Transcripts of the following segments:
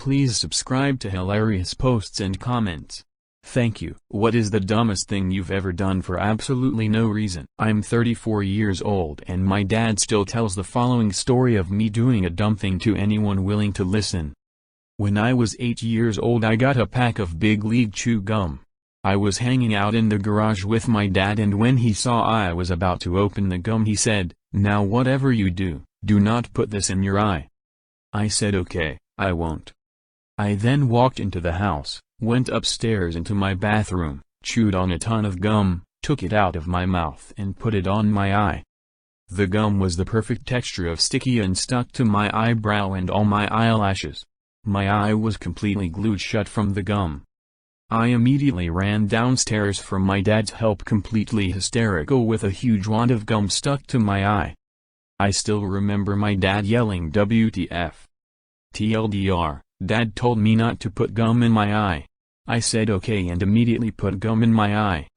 Please subscribe to hilarious posts and comments. Thank you. What is the dumbest thing you've ever done for absolutely no reason? I'm 34 years old and my dad still tells the following story of me doing a dumb thing to anyone willing to listen. When I was 8 years old I got a pack of Big League Chew gum. I was hanging out in the garage with my dad and when he saw I was about to open the gum he said, "Now whatever you do, do not put this in your eye." I said okay, I won't. I then walked into the house, went upstairs into my bathroom, chewed on a ton of gum, took it out of my mouth and put it on my eye. The gum was the perfect texture of sticky and stuck to my eyebrow and all my eyelashes. My eye was completely glued shut from the gum. I immediately ran downstairs for my dad's help, completely hysterical with a huge wad of gum stuck to my eye. I still remember my dad yelling "WTF. TLDR, Dad told me not to put gum in my eye." I said okay and immediately put gum in my eye.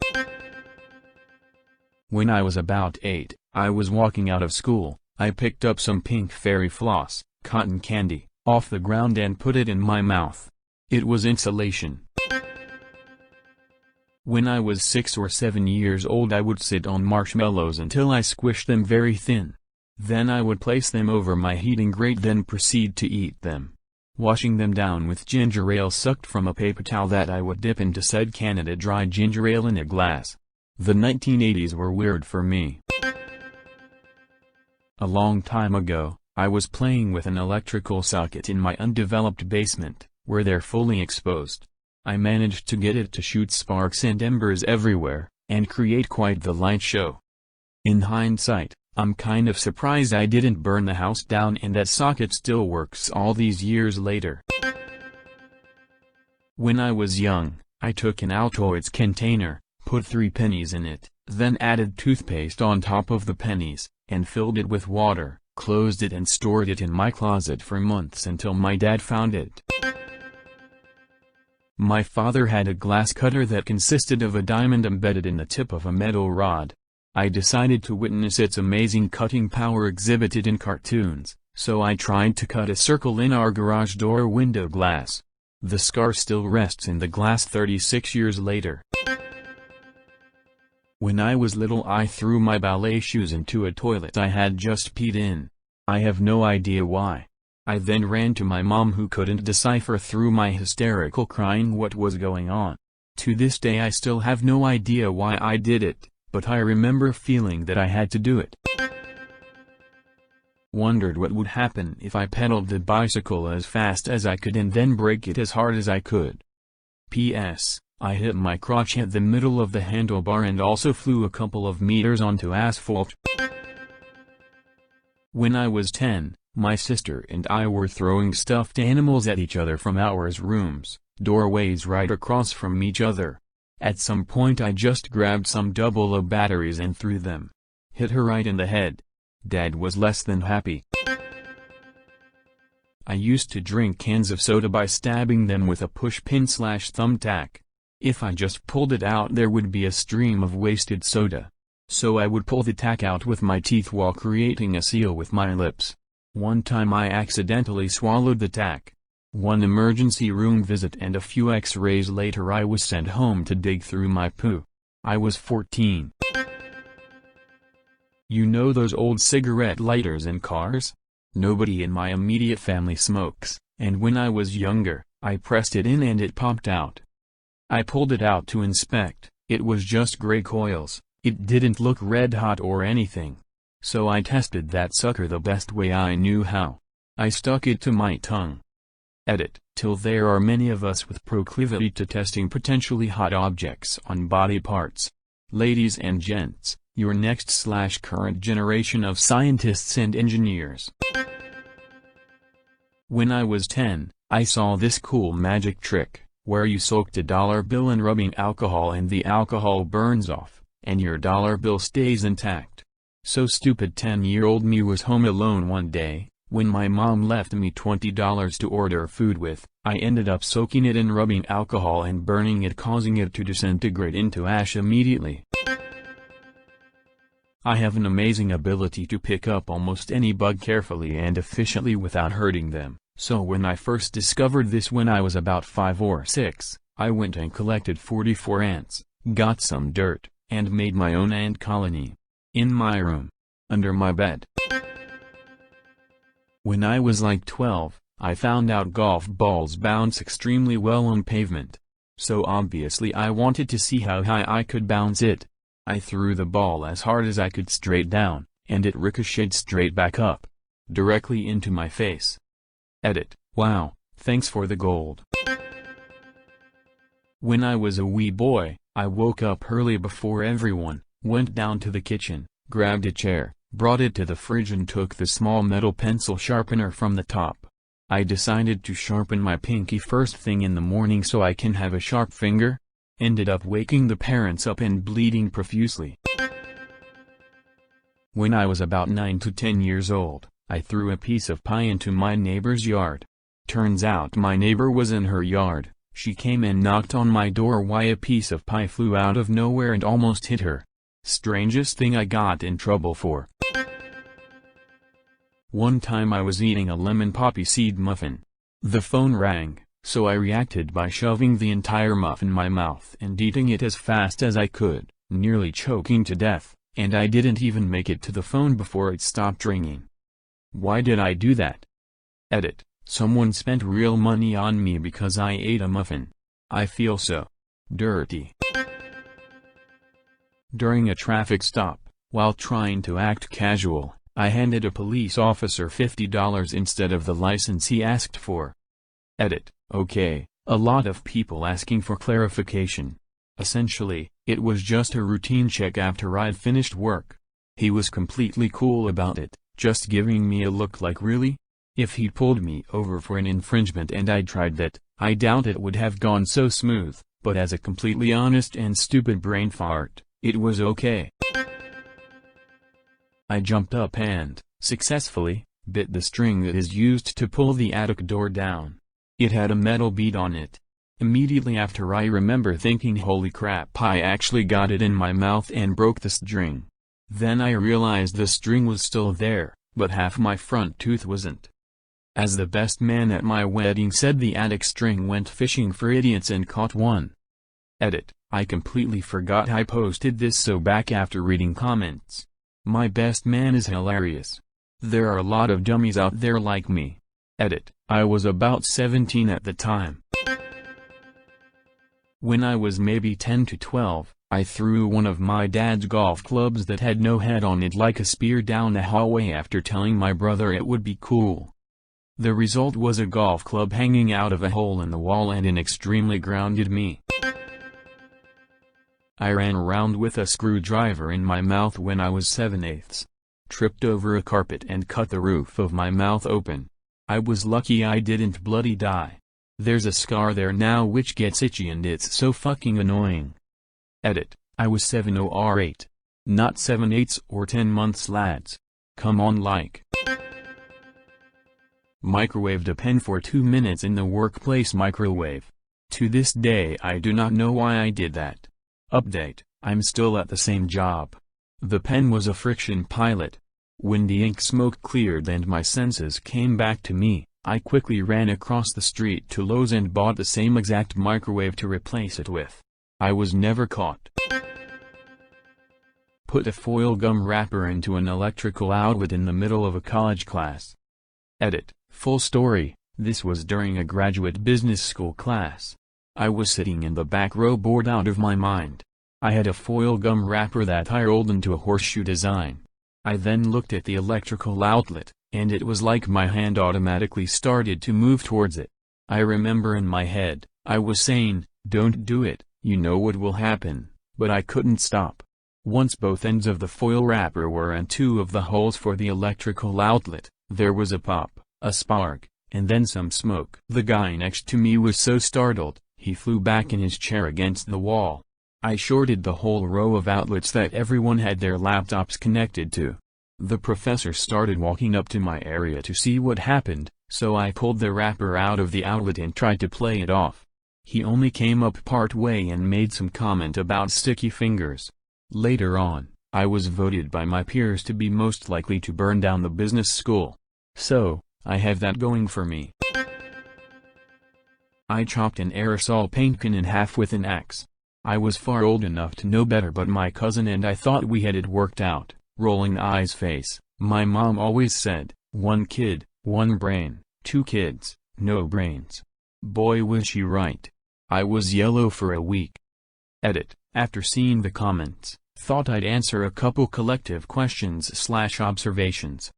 When I was about 8, I was walking out of school. I picked up some pink fairy floss, cotton candy, off the ground and put it in my mouth. It was insulation. When I was 6 or 7 years old I would sit on marshmallows until I squished them very thin. Then I would place them over my heating grate, then proceed to eat them, washing them down with ginger ale sucked from a paper towel that I would dip into said Canada Dry ginger ale in a glass. The 1980s were weird for me. A long time ago, I was playing with an electrical socket in my undeveloped basement, where they're fully exposed. I managed to get it to shoot sparks and embers everywhere, and create quite the light show. In hindsight, I'm kind of surprised I didn't burn the house down and that socket still works all these years later. When I was young, I took an Altoids container, put 3 pennies in it, then added toothpaste on top of the pennies, and filled it with water, closed it and stored it in my closet for months until my dad found it. My father had a glass cutter that consisted of a diamond embedded in the tip of a metal rod. I decided to witness its amazing cutting power exhibited in cartoons, so I tried to cut a circle in our garage door window glass. The scar still rests in the glass 36 years later. When I was little I threw my ballet shoes into a toilet I had just peed in. I have no idea why. I then ran to my mom who couldn't decipher through my hysterical crying what was going on. To this day I still have no idea why I did it, but I remember feeling that I had to do it. Wondered what would happen if I pedaled the bicycle as fast as I could and then brake it as hard as I could. P.S. I hit my crotch at the middle of the handlebar and also flew a couple of meters onto asphalt. When I was 10, my sister and I were throwing stuffed animals at each other from our rooms, doorways right across from each other. At some point I just grabbed some double-O batteries and threw them. Hit her right in the head. Dad was less than happy. I used to drink cans of soda by stabbing them with a pushpin/thumbtack. If I just pulled it out there would be a stream of wasted soda. So I would pull the tack out with my teeth while creating a seal with my lips. One time I accidentally swallowed the tack. One emergency room visit and a few x-rays later I was sent home to dig through my poo. I was 14. You know those old cigarette lighters in cars? Nobody in my immediate family smokes, and when I was younger, I pressed it in and it popped out. I pulled it out to inspect. It was just gray coils. It didn't look red hot or anything. So I tested that sucker the best way I knew how. I stuck it to my tongue. Edit. Till there are many of us with proclivity to testing potentially hot objects on body parts. Ladies and gents, your next/current generation of scientists and engineers. When I was 10, I saw this cool magic trick, where you soaked a dollar bill in rubbing alcohol and the alcohol burns off, and your dollar bill stays intact. So stupid 10-year-old me was home alone one day, when my mom left me $20 to order food with. I ended up soaking it in rubbing alcohol and burning it, causing it to disintegrate into ash immediately. I have an amazing ability to pick up almost any bug carefully and efficiently without hurting them. So when I first discovered this when I was about 5 or 6, I went and collected 44 ants, got some dirt, and made my own ant colony. In my room. Under my bed. When I was like 12, I found out golf balls bounce extremely well on pavement. So obviously I wanted to see how high I could bounce it. I threw the ball as hard as I could straight down, and it ricocheted straight back up. Directly into my face. Edit. Wow, thanks for the gold. When I was a wee boy, I woke up early before everyone, went down to the kitchen, grabbed a chair, brought it to the fridge and took the small metal pencil sharpener from the top. I decided to sharpen my pinky first thing in the morning so I can have a sharp finger. Ended up waking the parents up and bleeding profusely. When I was about 9 to 10 years old, I threw a piece of pie into my neighbor's yard. Turns out my neighbor was in her yard. She came and knocked on my door why a piece of pie flew out of nowhere and almost hit her. Strangest thing I got in trouble for. One time I was eating a lemon poppy seed muffin. The phone rang, so I reacted by shoving the entire muffin in my mouth and eating it as fast as I could, nearly choking to death, and I didn't even make it to the phone before it stopped ringing. Why did I do that? Edit. Someone spent real money on me because I ate a muffin. I feel so dirty. During a traffic stop, while trying to act casual, I handed a police officer $50 instead of the license he asked for. Edit. Okay, a lot of people asking for clarification. Essentially, it was just a routine check after I'd finished work. He was completely cool about it, just giving me a look like really? If he'd pulled me over for an infringement and I'd tried that, I doubt it would have gone so smooth, but as a completely honest and stupid brain fart, it was okay. I jumped up and, successfully, bit the string that is used to pull the attic door down. It had a metal bead on it. Immediately after I remember thinking holy crap, I actually got it in my mouth and broke the string. Then I realized the string was still there, but half my front tooth wasn't. As the best man at my wedding said, the attic string went fishing for idiots and caught one. Edit. I completely forgot I posted this, so back after reading comments. My best man is hilarious. There are a lot of dummies out there like me. Edit. I was about 17 at the time. When I was maybe 10 to 12, I threw one of my dad's golf clubs that had no head on it like a spear down the hallway after telling my brother it would be cool. The result was a golf club hanging out of a hole in the wall and it extremely grounded me. I ran around with a screwdriver in my mouth when I was 7/8. Tripped over a carpet and cut the roof of my mouth open. I was lucky I didn't bloody die. There's a scar there now which gets itchy and it's so fucking annoying. Edit. I was 7 or 8. Not 7/8 or 10 months lads. Come on like. Microwaved a pen for 2 minutes in the workplace microwave. To this day I do not know why I did that. Update, I'm still at the same job. The pen was a friction pilot. When the ink smoke cleared and my senses came back to me, I quickly ran across the street to Lowe's and bought the same exact microwave to replace it with. I was never caught. Put a foil gum wrapper into an electrical outlet in the middle of a college class. Edit, full story, this was during a graduate business school class. I was sitting in the back row bored out of my mind. I had a foil gum wrapper that I rolled into a horseshoe design. I then looked at the electrical outlet, and it was like my hand automatically started to move towards it. I remember in my head, I was saying, don't do it, you know what will happen, but I couldn't stop. Once both ends of the foil wrapper were in 2 of the holes for the electrical outlet, there was a pop, a spark, and then some smoke. The guy next to me was so startled, he flew back in his chair against the wall. I shorted the whole row of outlets that everyone had their laptops connected to. The professor started walking up to my area to see what happened, so I pulled the wrapper out of the outlet and tried to play it off. He only came up part way and made some comment about sticky fingers. Later on, I was voted by my peers to be most likely to burn down the business school. So, I have that going for me. I chopped an aerosol paint can in half with an axe. I was far old enough to know better, but my cousin and I thought we had it worked out. Rolling eyes face. My mom always said, one kid, one brain, two kids, no brains. Boy was she right. I was yellow for a week. Edit. After seeing the comments, thought I'd answer a couple collective questions/observations.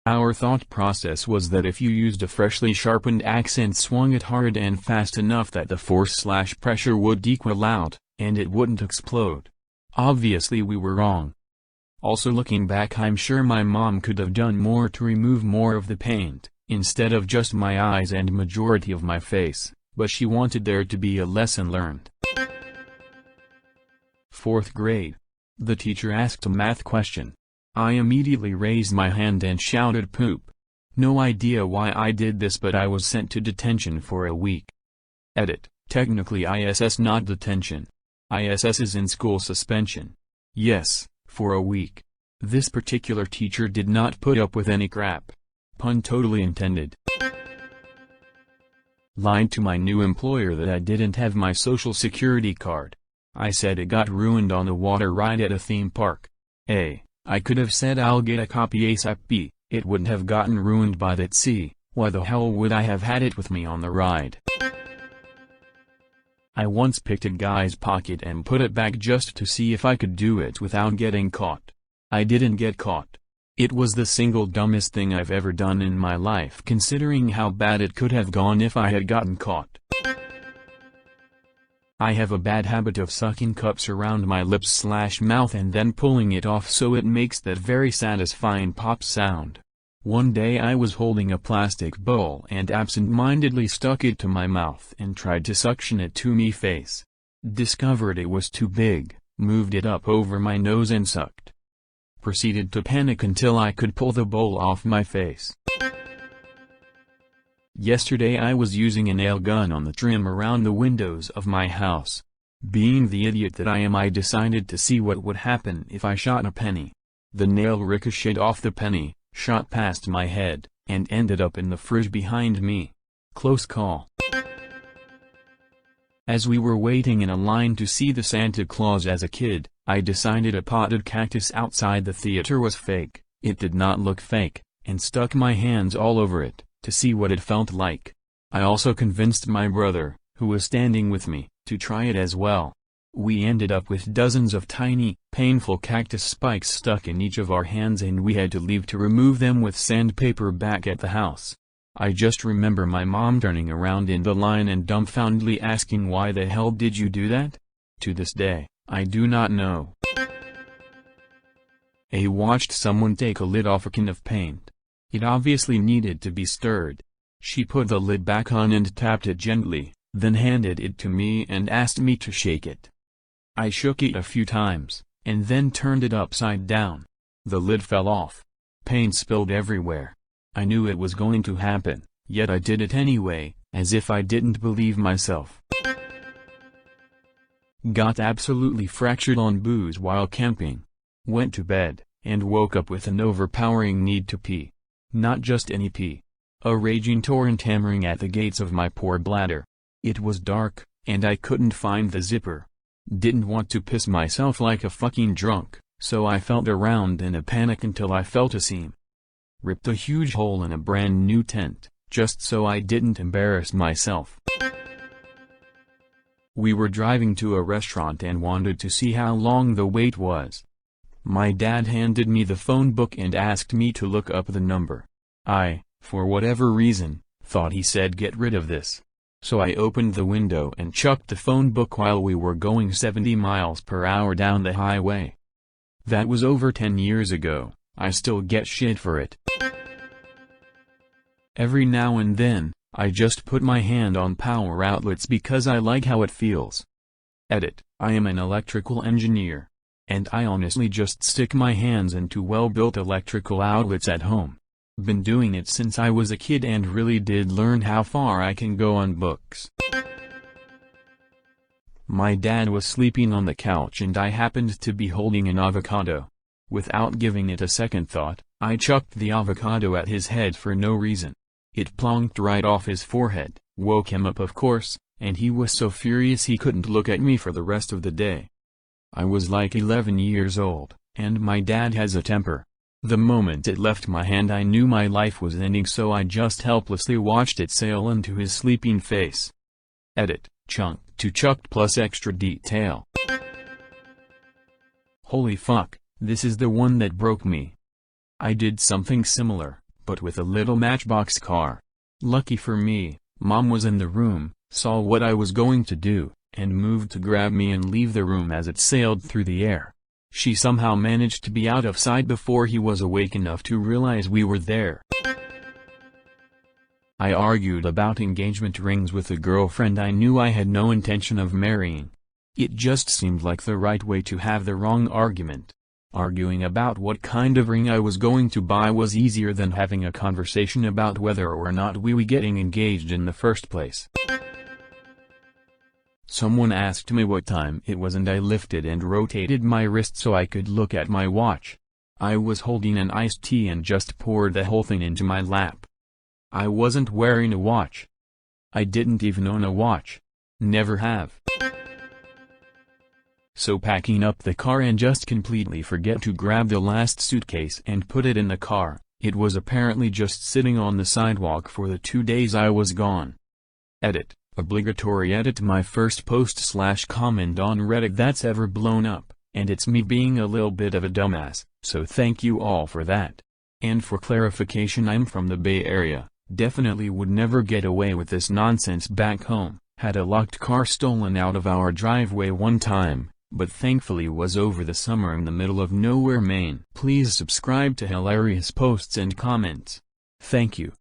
Our thought process was that if you used a freshly sharpened axe and swung it hard and fast enough that the force/pressure would equal out, and it wouldn't explode. Obviously we were wrong. Also, looking back, I'm sure my mom could have done more to remove more of the paint, instead of just my eyes and majority of my face, but she wanted there to be a lesson learned. 4th grade. The teacher asked a math question. I immediately raised my hand and shouted poop. No idea why I did this, but I was sent to detention for a week. Edit. Technically ISS, not detention. ISS is in school suspension. Yes, for a week. This particular teacher did not put up with any crap. Pun totally intended. Lied to my new employer that I didn't have my social security card. I said it got ruined on the water ride at a theme park. A. I could have said I'll get a copy ASAP. B. It wouldn't have gotten ruined by that. C. Why the hell would I have had it with me on the ride? I once picked a guy's pocket and put it back just to see if I could do it without getting caught. I didn't get caught. It was the single dumbest thing I've ever done in my life, considering how bad it could have gone if I had gotten caught. I have a bad habit of sucking cups around my lips/mouth and then pulling it off so it makes that very satisfying pop sound. One day I was holding a plastic bowl and absent-mindedly stuck it to my mouth and tried to suction it to me face. Discovered it was too big, moved it up over my nose and sucked. Proceeded to panic until I could pull the bowl off my face. Yesterday I was using a nail gun on the trim around the windows of my house. Being the idiot that I am, I decided to see what would happen if I shot a penny. The nail ricocheted off the penny, shot past my head, and ended up in the fridge behind me. Close call. As we were waiting in a line to see the Santa Claus as a kid, I decided a potted cactus outside the theater was fake. It did not look fake, and stuck my hands all over it, to see what it felt like. I also convinced my brother, who was standing with me, to try it as well. We ended up with dozens of tiny, painful cactus spikes stuck in each of our hands, and we had to leave to remove them with sandpaper back at the house. I just remember my mom turning around in the line and dumbfoundedly asking, "Why the hell did you do that?" To this day, I do not know. I watched someone take a lid off a can of paint. It obviously needed to be stirred. She put the lid back on and tapped it gently, then handed it to me and asked me to shake it. I shook it a few times, and then turned it upside down. The lid fell off. Paint spilled everywhere. I knew it was going to happen, yet I did it anyway, as if I didn't believe myself. Got absolutely fractured on booze while camping. Went to bed, and woke up with an overpowering need to pee. Not just any pee. A raging torrent hammering at the gates of my poor bladder. It was dark, and I couldn't find the zipper. Didn't want to piss myself like a fucking drunk, so I felt around in a panic until I felt a seam. Ripped a huge hole in a brand new tent, just so I didn't embarrass myself. We were driving to a restaurant and wanted to see how long the wait was. My dad handed me the phone book and asked me to look up the number. I, for whatever reason, thought he said get rid of this. So I opened the window and chucked the phone book while we were going 70 miles per hour down the highway. That was over 10 years ago. I still get shit for it. Every now and then, I just put my hand on power outlets because I like how it feels. Edit. I am an electrical engineer. And I honestly just stick my hands into well-built electrical outlets at home. Been doing it since I was a kid and really did learn how far I can go on books. My dad was sleeping on the couch and I happened to be holding an avocado. Without giving it a second thought, I chucked the avocado at his head for no reason. It plonked right off his forehead, woke him up of course, and he was so furious he couldn't look at me for the rest of the day. I was like 11 years old, and my dad has a temper. The moment it left my hand I knew my life was ending, so I just helplessly watched it sail into his sleeping face. Edit, chunk to chucked plus extra detail. Holy fuck, this is the one that broke me. I did something similar, but with a little matchbox car. Lucky for me, Mom was in the room, saw what I was going to do, and moved to grab me and leave the room as it sailed through the air. She somehow managed to be out of sight before he was awake enough to realize we were there. I argued about engagement rings with a girlfriend I knew I had no intention of marrying. It just seemed like the right way to have the wrong argument. Arguing about what kind of ring I was going to buy was easier than having a conversation about whether or not we were getting engaged in the first place. Someone asked me what time it was and I lifted and rotated my wrist so I could look at my watch. I was holding an iced tea and just poured the whole thing into my lap. I wasn't wearing a watch. I didn't even own a watch. Never have. So packing up the car and just completely forget to grab the last suitcase and put it in the car. It was apparently just sitting on the sidewalk for the 2 days I was gone. Edit. Obligatory edit. My first post/comment on Reddit that's ever blown up, and it's me being a little bit of a dumbass, so thank you all for that. And for clarification, I'm from the Bay Area, definitely would never get away with this nonsense back home. Had a locked car stolen out of our driveway one time, but thankfully was over the summer in the middle of nowhere, Maine. Please subscribe to hilarious posts and comments. Thank you.